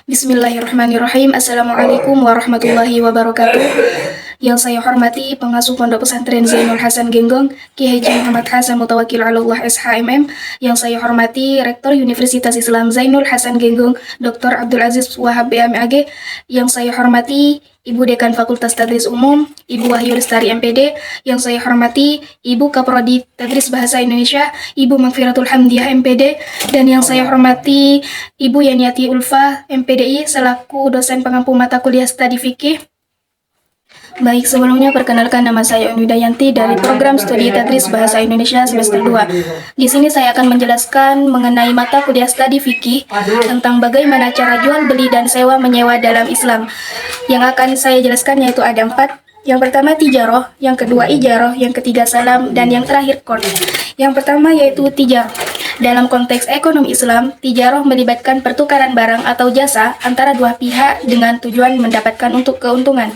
Bismillahirrahmanirrahim. Assalamualaikum warahmatullahi wabarakatuh. Yang saya hormati pengasuh Pondok Pesantren Zainul Hasan Genggong, Ki Haji Muhammad Hasan Mutawakil Alallah SHMM. Yang saya hormati Rektor Universitas Islam Zainul Hasan Genggong, Dr. Abdul Aziz Wahab BMAG. Yang saya hormati Ibu Dekan Fakultas Tadris Umum, Ibu Wahyu Lestari MPD. Yang saya hormati Ibu Kaprodi Tadris Bahasa Indonesia, Ibu Magfiratul Hamdiah MPD. Dan yang saya hormati Ibu Yaniati Ulfa MPDI selaku dosen pengampu mata kuliah studi fikih. Baik, sebelumnya perkenalkan nama saya Uni Dayanti dari program studi Tadris Bahasa Indonesia semester 2. Di sini saya akan menjelaskan mengenai mata kuliah studi fikih tentang bagaimana cara jual beli dan sewa menyewa dalam Islam. Yang akan saya jelaskan yaitu ada 4. Yang pertama tijaroh, yang kedua ijaroh, yang ketiga salam, dan yang terakhir qard. Yang pertama yaitu tijaroh. Dalam konteks ekonomi Islam, tijaroh melibatkan pertukaran barang atau jasa antara dua pihak dengan tujuan mendapatkan untuk keuntungan.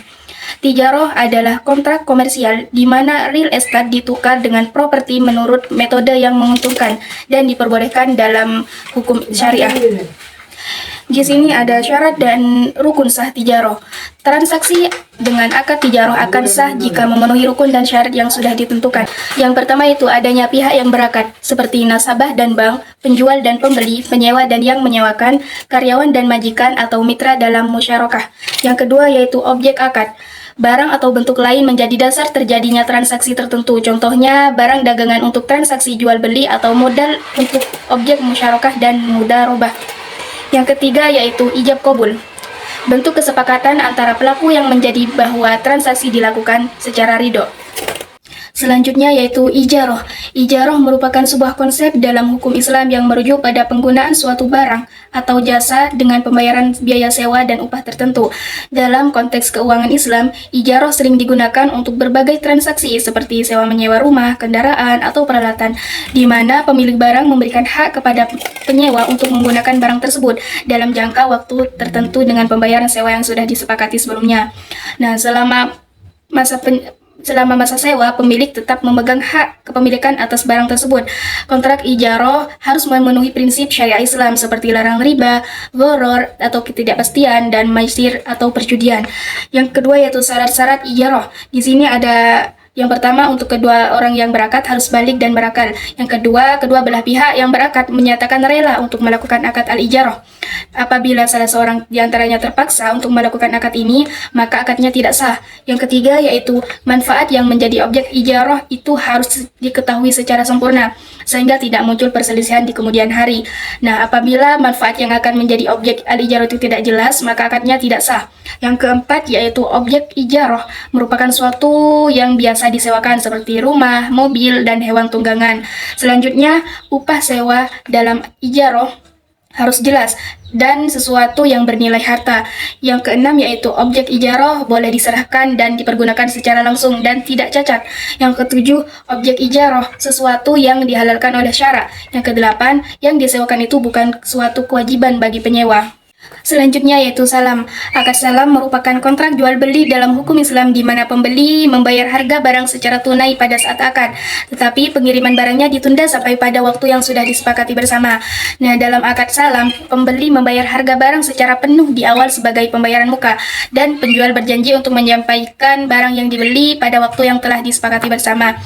Tijaroh adalah kontrak komersial di mana real estate ditukar dengan properti menurut metode yang menguntungkan dan diperbolehkan dalam hukum syariah. Di sini ada syarat dan rukun sah tijaroh. Transaksi dengan akad tijaroh akan sah jika memenuhi rukun dan syarat yang sudah ditentukan. Yang pertama itu adanya pihak yang berakad, seperti nasabah dan bank, penjual dan pembeli, penyewa dan yang menyewakan, karyawan dan majikan atau mitra dalam musyarakah. Yang kedua yaitu objek akad. Barang atau bentuk lain menjadi dasar terjadinya transaksi tertentu. Contohnya, barang dagangan untuk transaksi jual beli atau modal untuk objek musyarakah dan mudharabah. Yang ketiga yaitu ijab qabul. Bentuk kesepakatan antara pelaku yang menjadi bahwa transaksi dilakukan secara ridho. Selanjutnya yaitu ijaroh. Ijaroh merupakan sebuah konsep dalam hukum Islam yang merujuk pada penggunaan suatu barang atau jasa dengan pembayaran biaya sewa dan upah tertentu. Dalam konteks keuangan Islam, ijaroh sering digunakan untuk berbagai transaksi seperti sewa menyewa rumah, kendaraan, atau peralatan, di mana pemilik barang memberikan hak kepada penyewa untuk menggunakan barang tersebut dalam jangka waktu tertentu dengan pembayaran sewa yang sudah disepakati sebelumnya. Nah, selama masa sewa, pemilik tetap memegang hak kepemilikan atas barang tersebut. Kontrak ijaroh harus memenuhi prinsip syariah Islam seperti larang riba, gharar atau ketidakpastian, dan maisir atau perjudian. Yang kedua yaitu syarat-syarat ijaroh. Di sini ada yang pertama, untuk kedua orang yang berakad harus balik dan berakal. Yang kedua, kedua belah pihak yang berakad menyatakan rela untuk melakukan akad al-ijaroh. Apabila salah seorang di antaranya terpaksa untuk melakukan akad ini, maka akadnya tidak sah. Yang ketiga yaitu manfaat yang menjadi objek ijaroh itu harus diketahui secara sempurna, sehingga tidak muncul perselisihan di kemudian hari. Nah, apabila manfaat yang akan menjadi objek al-ijaroh itu tidak jelas, maka akadnya tidak sah. Yang keempat yaitu objek ijaroh merupakan suatu yang biasa disewakan seperti rumah, mobil, dan hewan tunggangan. Selanjutnya, upah sewa dalam ijaroh harus jelas dan sesuatu yang bernilai harta. Yang keenam yaitu objek ijaroh boleh diserahkan dan dipergunakan secara langsung dan tidak cacat. Yang ketujuh, objek ijaroh sesuatu yang dihalalkan oleh syara. Yang kedelapan, yang disewakan itu bukan suatu kewajiban bagi penyewa. Selanjutnya yaitu salam. Akad salam merupakan kontrak jual beli dalam hukum Islam di mana pembeli membayar harga barang secara tunai pada saat akad, tetapi pengiriman barangnya ditunda sampai pada waktu yang sudah disepakati bersama. Nah, dalam akad salam, pembeli membayar harga barang secara penuh di awal sebagai pembayaran muka, dan penjual berjanji untuk menyampaikan barang yang dibeli pada waktu yang telah disepakati bersama.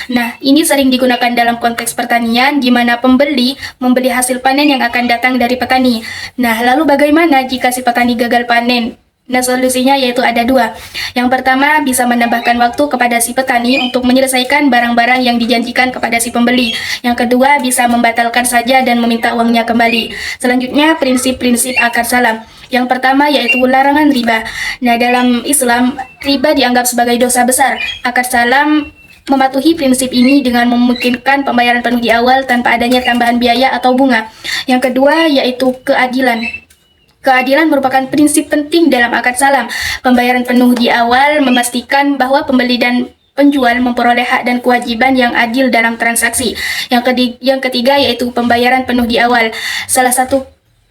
Nah, ini sering digunakan dalam konteks pertanian di mana pembeli membeli hasil panen yang akan datang dari petani. Nah, lalu bagaimana jika si petani gagal panen? Nah, solusinya yaitu ada dua. Yang pertama, bisa menambahkan waktu kepada si petani untuk menyelesaikan barang-barang yang dijanjikan kepada si pembeli. Yang kedua, bisa membatalkan saja dan meminta uangnya kembali. Selanjutnya, prinsip-prinsip akad salam. Yang pertama yaitu larangan riba. Nah, dalam Islam, riba dianggap sebagai dosa besar. Akad salam mematuhi prinsip ini dengan memungkinkan pembayaran penuh di awal tanpa adanya tambahan biaya atau bunga. Yang kedua yaitu keadilan. Keadilan merupakan prinsip penting dalam akad salam. Pembayaran penuh di awal memastikan bahwa pembeli dan penjual memperoleh hak dan kewajiban yang adil dalam transaksi. Yang ketiga yaitu pembayaran penuh di awal. Salah satu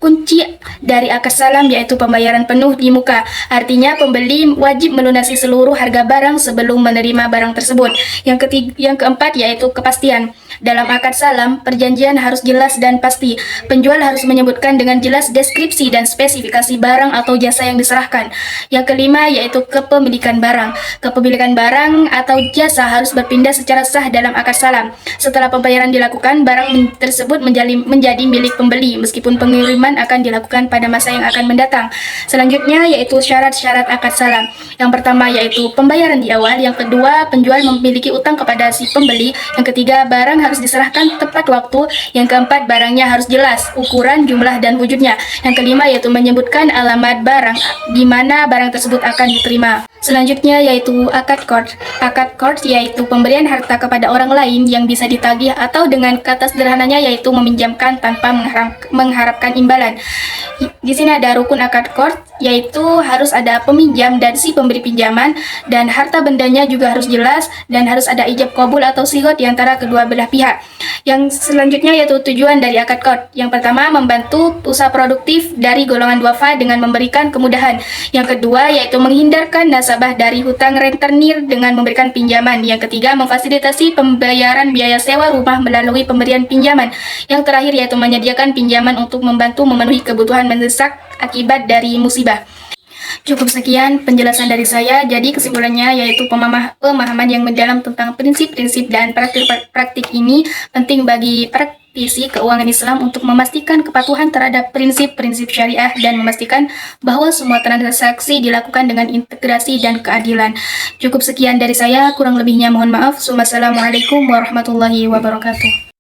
kunci dari akad salam yaitu pembayaran penuh di muka. Artinya pembeli wajib melunasi seluruh harga barang sebelum menerima barang tersebut. Yang keempat yaitu kepastian. Dalam akad salam, perjanjian harus jelas dan pasti. Penjual harus menyebutkan dengan jelas deskripsi dan spesifikasi barang atau jasa yang diserahkan. Yang kelima yaitu kepemilikan barang. Kepemilikan barang atau jasa harus berpindah secara sah dalam akad salam. Setelah pembayaran dilakukan, barang tersebut menjadi milik pembeli meskipun pengiriman akan dilakukan pada masa yang akan mendatang. Selanjutnya yaitu syarat-syarat akad salam. Yang pertama yaitu pembayaran di awal, yang kedua penjual memiliki utang kepada si pembeli, yang ketiga barang harus diserahkan tepat waktu, yang keempat barangnya harus jelas, ukuran, jumlah, dan wujudnya. Yang kelima yaitu menyebutkan alamat barang di mana barang tersebut akan diterima. Selanjutnya yaitu akad qard. Akad qard yaitu pemberian harta kepada orang lain yang bisa ditagih atau dengan kata sederhananya yaitu meminjamkan tanpa mengharapkan imbalan. Di sini ada rukun akad qard yaitu harus ada peminjam dan si pemberi pinjaman, dan harta bendanya juga harus jelas dan harus ada ijab qabul atau sighah di antara kedua belah pihak. Yang selanjutnya yaitu tujuan dari akad qard. Yang pertama membantu usaha produktif dari golongan duafa dengan memberikan kemudahan. Yang kedua yaitu menghindarkan nasabah dari hutang rentenir dengan memberikan pinjaman. Yang ketiga memfasilitasi pembayaran biaya sewa rumah melalui pemberian pinjaman. Yang terakhir yaitu menyediakan pinjaman untuk membantu memenuhi kebutuhan mendesak akibat dari musibah. Cukup sekian penjelasan dari saya. Jadi kesimpulannya yaitu pemahaman yang mendalam tentang prinsip-prinsip dan praktik ini penting bagi praktisi keuangan Islam untuk memastikan kepatuhan terhadap prinsip-prinsip syariah dan memastikan bahwa semua transaksi dilakukan dengan integrasi dan keadilan. Cukup sekian dari saya, kurang lebihnya mohon maaf. Wassalamualaikum warahmatullahi wabarakatuh.